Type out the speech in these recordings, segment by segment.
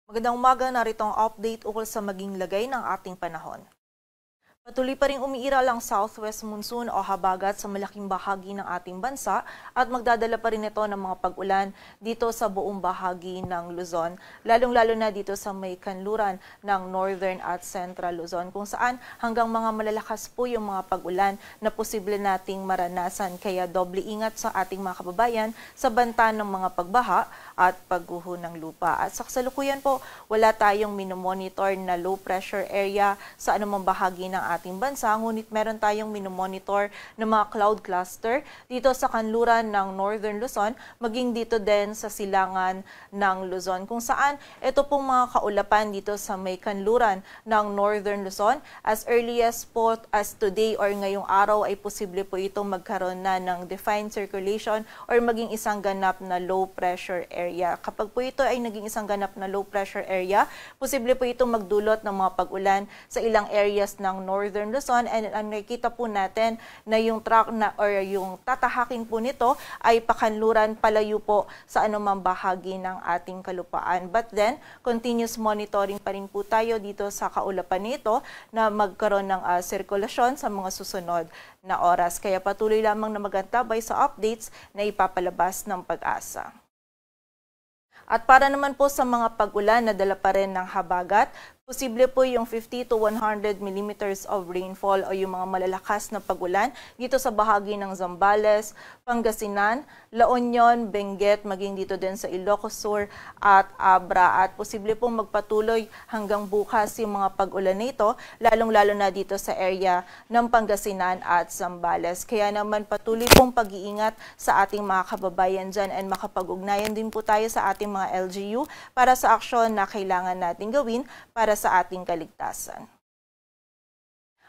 Magandang umaga, narito ang update ukol sa maging lagay ng ating panahon. Patuloy pa rin umiiral ang southwest monsoon o habagat sa malaking bahagi ng ating bansa at magdadala pa rin ito ng mga pag-ulan dito sa buong bahagi ng Luzon, lalong-lalo na dito sa may kanluran ng northern at central Luzon kung saan hanggang mga malalakas po yung mga pag-ulan na posible nating maranasan. Kaya doble ingat sa ating mga kababayan sa banta ng mga pagbaha at pagguho ng lupa. At sa kasalukuyan po, wala tayong minomonitor na low pressure area sa anumang bahagi ng ating bansa, ngunit meron tayong minomonitor ng mga cloud cluster dito sa kanluran ng Northern Luzon, maging dito din sa silangan ng Luzon, kung saan ito pong mga kaulapan dito sa may kanluran ng Northern Luzon as early as po as today or ngayong araw ay posible po itong magkaroon na ng defined circulation or maging isang ganap na low pressure area. Kapag po ito ay naging isang ganap na low pressure area, posible po itong magdulot ng mga pag-ulan sa ilang areas ng Northern Luzon, and ang nakikita po natin na yung track na or yung tatahakin po nito ay pakanluran palayo po sa anumang bahagi ng ating kalupaan. But then, continuous monitoring pa rin po tayo dito sa kaulapan nito na magkaroon ng sirkulasyon sa mga susunod na oras. Kaya patuloy lamang na magantabay sa updates na ipapalabas ng Pag-asa. At para naman po sa mga pag-ulan na dala pa rin ng habagat, posible po yung 50 to 100 millimeters of rainfall o yung mga malalakas na pag-ulan dito sa bahagi ng Zambales, Pangasinan, La Union, Benguet, maging dito din sa Ilocos Sur at Abra. At posible pong magpatuloy hanggang bukas yung mga pag-ulan nito, lalong-lalo na dito sa area ng Pangasinan at Zambales. Kaya naman patuloy pong pag-iingat sa ating mga kababayan dyan, and makapag-ugnayan din po tayo sa ating mga LGU para sa aksyon na kailangan natin gawin para sa ating kaligtasan.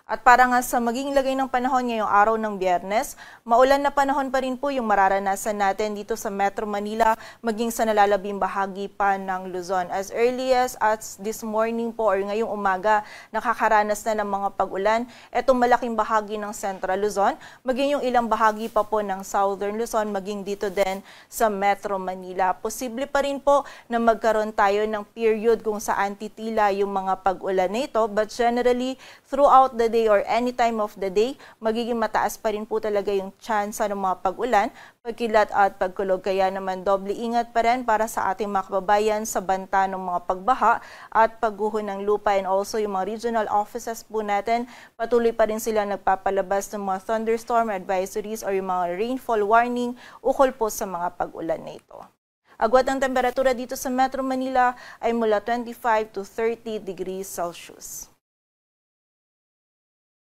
At para nga sa maging lagay ng panahon ngayong araw ng Biyernes, maulan na panahon pa rin po yung mararanasan natin dito sa Metro Manila, maging sa nalalabing bahagi pa ng Luzon. As early as this morning po or ngayong umaga, nakakaranas na ng mga pag-ulan itong malaking bahagi ng Central Luzon, maging yung ilang bahagi pa po ng Southern Luzon, maging dito din sa Metro Manila. Posible pa rin po na magkaroon tayo ng period kung saan titila yung mga pag-ulan nito, but generally, throughout the day or any time of the day, magiging mataas pa rin po talaga yung tsansa ng mga pag-ulan, pagkilat at pagkulog. Kaya naman doble ingat pa rin para sa ating mga kababayan sa banta ng mga pagbaha at pagguho ng lupa, and also yung mga regional offices po natin, patuloy pa rin sila nagpapalabas ng mga thunderstorm advisories or yung mga rainfall warning ukol po sa mga pag-ulan na ito. Agwat ng temperatura dito sa Metro Manila ay mula 25 to 30 degrees Celsius.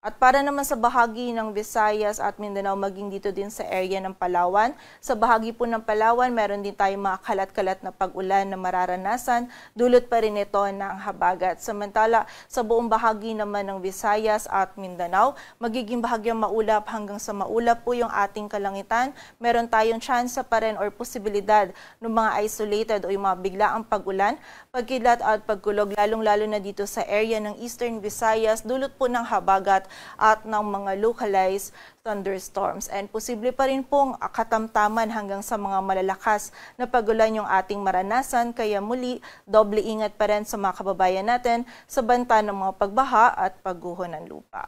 At para naman sa bahagi ng Visayas at Mindanao, maging dito din sa area ng Palawan. Sa bahagi po ng Palawan, meron din tayong mga kalat-kalat na pag-ulan na mararanasan. Dulot pa rin ito ng habagat. Samantala, sa buong bahagi naman ng Visayas at Mindanao, magiging bahagyang maulap hanggang sa maulap po yung ating kalangitan. Meron tayong tsansa pa rin or posibilidad ng mga isolated o yung mga biglaang pag-ulan, pagkilat at pagkulog, lalong-lalo na dito sa area ng Eastern Visayas, dulot po ng habagat at ng mga localized thunderstorms. And posible pa rin pong katamtaman hanggang sa mga malalakas na pag-ulan yung ating maranasan. Kaya muli, doble ingat pa rin sa mga kababayan natin sa banta ng mga pagbaha at pagguho ng lupa.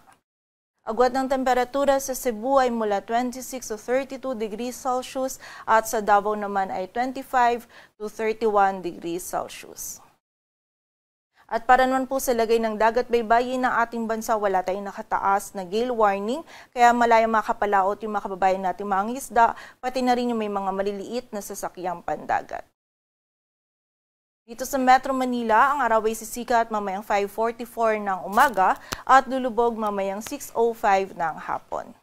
Agwat ng temperatura sa Cebu ay mula 26 to 32 degrees Celsius at sa Davao naman ay 25 to 31 degrees Celsius. At para naman po sa lagay ng dagat baybayin ng ating bansa, wala tayong nakataas na gale warning, kaya malayang makapalaot yung mga kababayan natin mga isda, pati na rin yung may mga maliliit na sasakyang pandagat. Dito sa Metro Manila, ang araw ay sisikat mamayang 5:44 ng umaga at lulubog mamayang 6:05 ng hapon.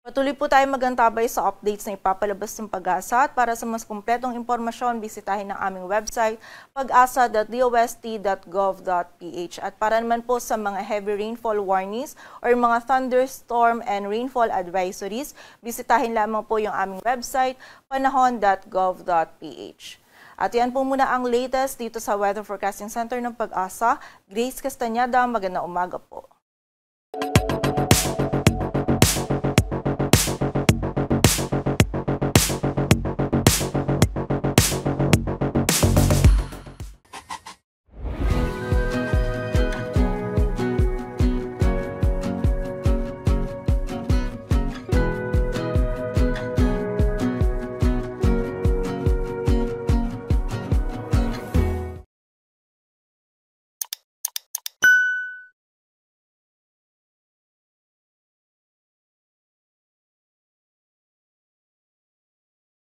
Patuloy po tayo magantabay sa updates na ipapalabas ng Pag-asa, at para sa mas kumpletong impormasyon, bisitahin ang aming website pag-asa.dost.gov.ph. At para naman po sa mga heavy rainfall warnings or mga thunderstorm and rainfall advisories, bisitahin lamang po yung aming website panahon.gov.ph. At yan po muna ang latest dito sa Weather Forecasting Center ng Pag-asa. Grace Castañeda, magandang umaga po.